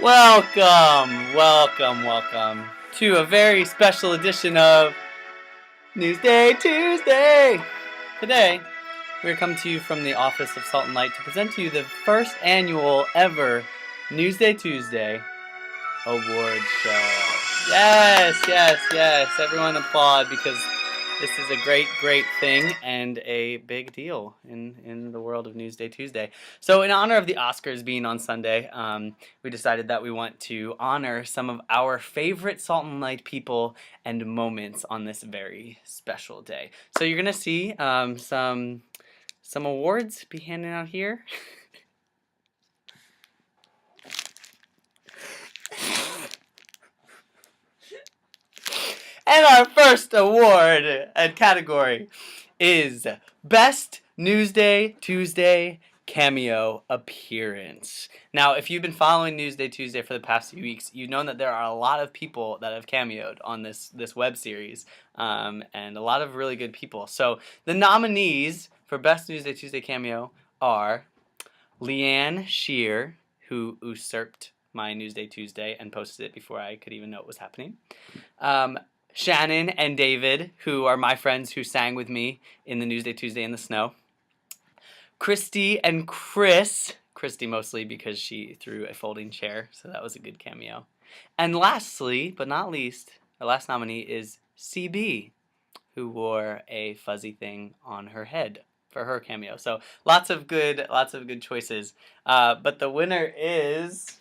Welcome to a very special edition of Newsday Tuesday. Today, we're coming to you from the office of Salt and Light to present to you the first annual ever Newsday Tuesday Awards show. Yes. Everyone applaud because this is a great thing and a big deal in the world of Newsday Tuesday. So in honor of the Oscars being on Sunday, we decided that we want to honor some of our favorite Salt and Light people and moments on this very special day. So you're going to see some awards be handed out here. And our first award and category is Best Newsday Tuesday Cameo Appearance. Now, if you've been following Newsday Tuesday for the past few weeks, you've known that there are a lot of people that have cameoed on this web series, and a lot of really good people. So the nominees for Best Newsday Tuesday Cameo are Leanne Shear, who usurped my Newsday Tuesday and posted it before I could even know it was happening. Shannon and David, who are my friends who sang with me in the Newsday Tuesday in the snow. Christy and Chris. Christy mostly because she threw a folding chair, so that was a good cameo. And lastly, but not least, our last nominee is CB, who wore a fuzzy thing on her head for her cameo. So lots of good choices. But the winner is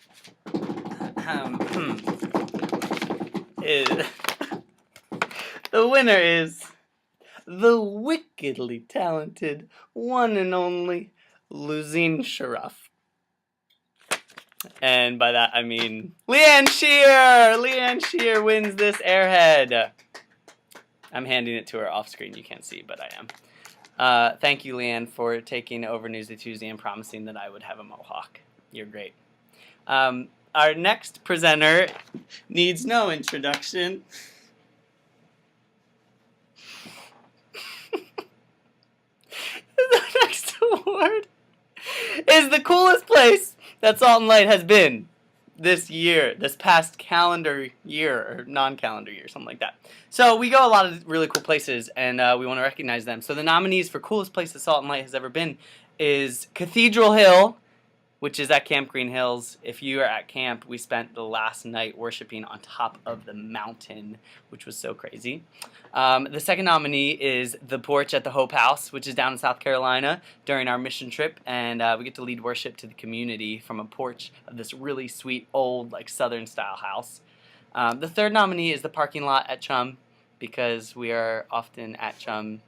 the wickedly talented one and only Luzine Sharaf. And by that I mean Leanne Shear! Leanne Shear wins this airhead. I'm handing it to her off screen. You can't see, but I am. Thank you, Leanne, for taking over Newsday Tuesday and promising that I would have a mohawk. You're great. Our next presenter needs no introduction. The next award is the coolest place that Salt and Light has been this past calendar year, or non-calendar year, something like that. So we go a lot of really cool places, and we want to recognize them. So the nominees for coolest place that Salt and Light has ever been is Cathedral Hill, which is at Camp Green Hills. If you are at camp, we spent the last night worshiping on top of the mountain, which was so crazy. The second nominee is the porch at the Hope House, which is down in South Carolina during our mission trip, and we get to lead worship to the community from a porch of this really sweet old like Southern style house. The third nominee is the parking lot at Chum, because we are often at Chum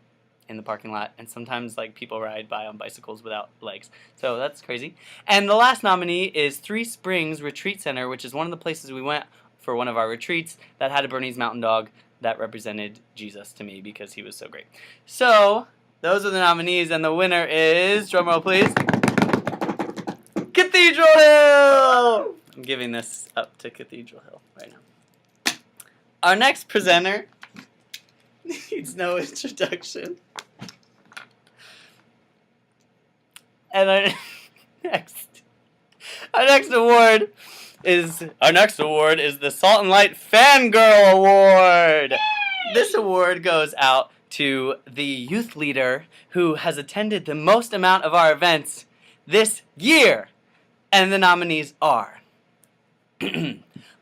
in the parking lot, and sometimes like people ride by on bicycles without legs, so that's crazy. And the last nominee is Three Springs Retreat Center, which is one of the places we went for one of our retreats that had a Bernese Mountain Dog that represented Jesus to me because he was so great. So those are the nominees, and the winner is, drumroll please, Cathedral Hill. I'm giving this up to Cathedral Hill right now. Our next presenter needs no introduction. And our next award is the Salt and Light Fangirl Award. Yay! This award goes out to the youth leader who has attended the most amount of our events this year. And the nominees are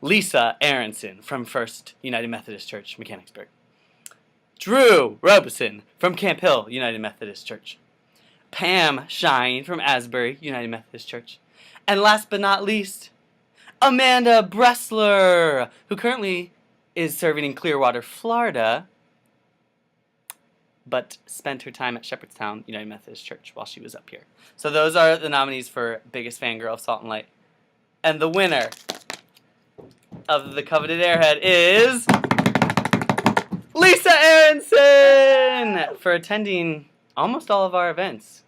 Lisa Aronson from First United Methodist Church, Mechanicsburg. Drew Robeson from Camp Hill United Methodist Church. Pam Shine from Asbury United Methodist Church. And last but not least, Amanda Bressler, who currently is serving in Clearwater, Florida, but spent her time at Shepherdstown United Methodist Church while she was up here. So those are the nominees for Biggest Fangirl of Salt and Light. And the winner of the coveted airhead is Lisa Aronson for attending almost all of our events.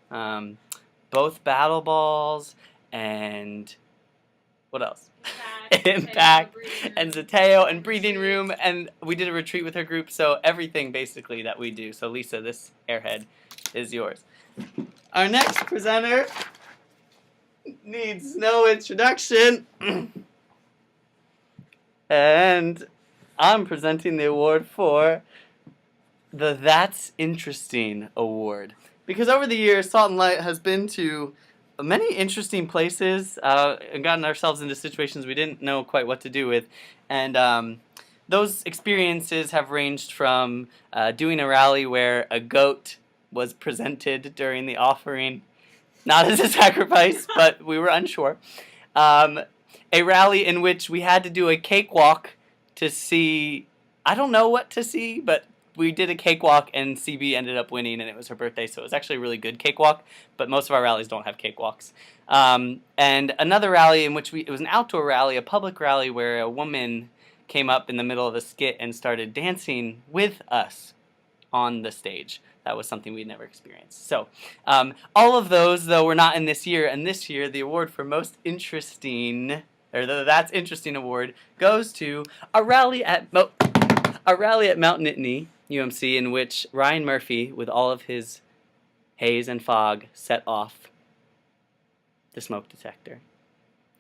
Both Battle Balls and what else? Impact and Zateo and Breathing Room, and we did a retreat with her group, so everything basically that we do. So Lisa, this airhead is yours. Our next presenter needs no introduction. And I'm presenting the award for the That's Interesting Award. Because over the years, Salt and Light has been to many interesting places and gotten ourselves into situations we didn't know quite what to do with. And those experiences have ranged from doing a rally where a goat was presented during the offering, not as a sacrifice, but we were unsure. A rally in which we had to do a cakewalk to see, I don't know what to see, but we did a cakewalk and CB ended up winning, and it was her birthday, so it was actually a really good cakewalk, but most of our rallies don't have cakewalks. And another rally in which it was an outdoor rally, a public rally, where a woman came up in the middle of the skit and started dancing with us on the stage. That was something we'd never experienced. So all of those, though, were not in this year, and this year the award for most interesting, or the That's Interesting award, goes to a rally at Mount Nittany, UMC, in which Ryan Murphy, with all of his haze and fog, set off the smoke detector.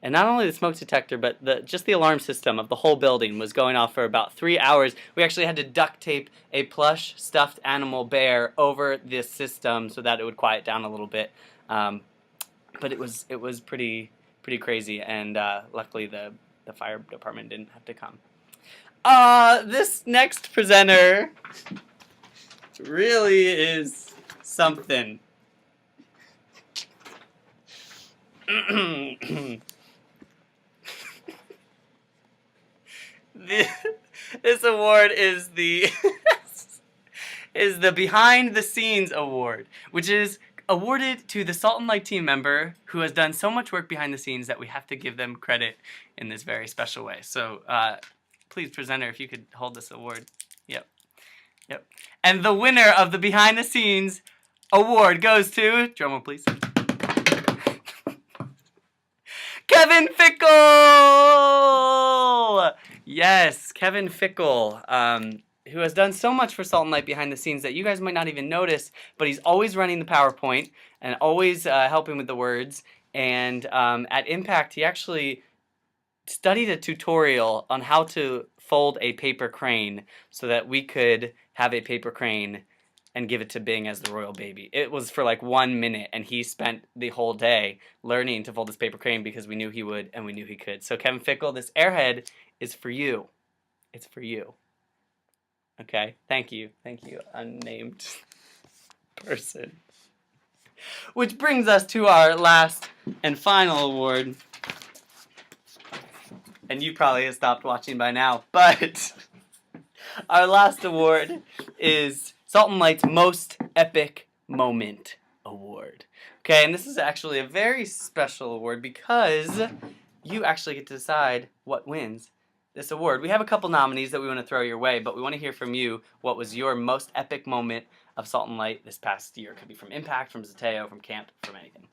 And not only the smoke detector, but just the alarm system of the whole building was going off for about 3 hours. We actually had to duct tape a plush stuffed animal bear over this system so that it would quiet down a little bit. But it was pretty crazy, and luckily the fire department didn't have to come. This next presenter really is something. This award is the is the Behind the Scenes Award, which is awarded to the Salt and Light team member who has done so much work behind the scenes that we have to give them credit in this very special way. So please, presenter, if you could hold this award. Yep. And the winner of the Behind the Scenes Award goes to, drumroll please, Kevin Fickle! Yes, Kevin Fickle, who has done so much for Salt and Light behind the scenes that you guys might not even notice, but he's always running the PowerPoint and always helping with the words. And at Impact, he actually studied a tutorial on how to fold a paper crane so that we could have a paper crane and give it to Bing as the royal baby. It was for like 1 minute, and he spent the whole day learning to fold this paper crane because we knew he would and we knew he could. So Kevin Fickle, this airhead is for you. It's for you. Okay, thank you, unnamed person. Which brings us to our last and final award. And you probably have stopped watching by now, but our last award is Salt and Light's Most Epic Moment Award. Okay, and this is actually a very special award because you actually get to decide what wins this award. We have a couple nominees that we want to throw your way, but we want to hear from you what was your most epic moment of Salt and Light this past year. It could be from Impact, from Zateo, from camp, from anything.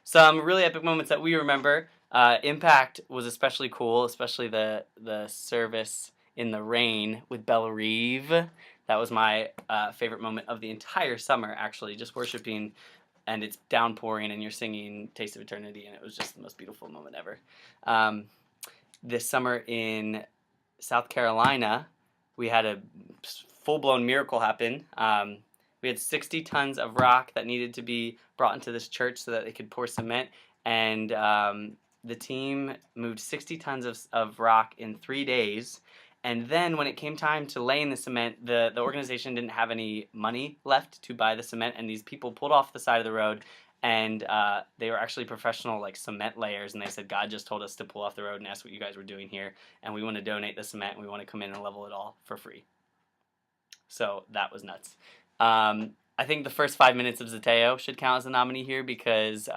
Some really epic moments that we remember. Impact was especially cool, especially the service in the rain with Belle Reeve. That was my favorite moment of the entire summer, actually, just worshiping, and it's downpouring and you're singing Taste of Eternity, and it was just the most beautiful moment ever. This summer in South Carolina, we had a full-blown miracle happen. We had 60 tons of rock that needed to be brought into this church so that they could pour cement, and the team moved 60 tons of rock in 3 days. And then when it came time to laying the cement, the organization didn't have any money left to buy the cement, and these people pulled off the side of the road, and they were actually professional like cement layers, and they said, God just told us to pull off the road and ask what you guys were doing here, and we want to donate the cement, and we want to come in and level it all for free. So that was nuts. I think the first 5 minutes of Zateo should count as a nominee here because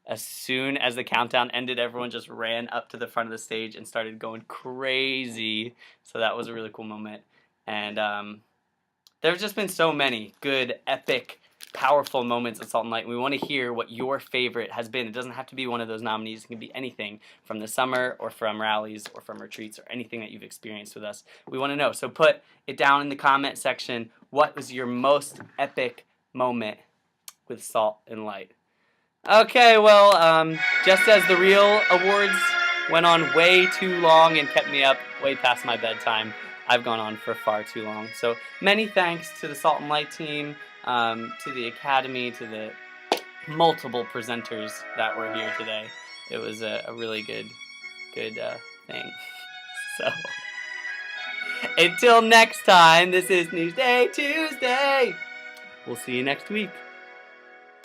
as soon as the countdown ended, everyone just ran up to the front of the stage and started going crazy. So that was a really cool moment. And there's just been so many good, epic, powerful moments of Salt and Light. And we want to hear what your favorite has been. It doesn't have to be one of those nominees. It can be anything from the summer or from rallies or from retreats or anything that you've experienced with us. We want to know. So put it down in the comment section. What was your most epic moment with Salt and Light? Okay, well, just as the real awards went on way too long and kept me up way past my bedtime. I've gone on for far too long. So many thanks to the Salt and Light team, to the Academy, to the multiple presenters that were here today. It was a really good thing. So, until next time, this is Newsday Tuesday. We'll see you next week.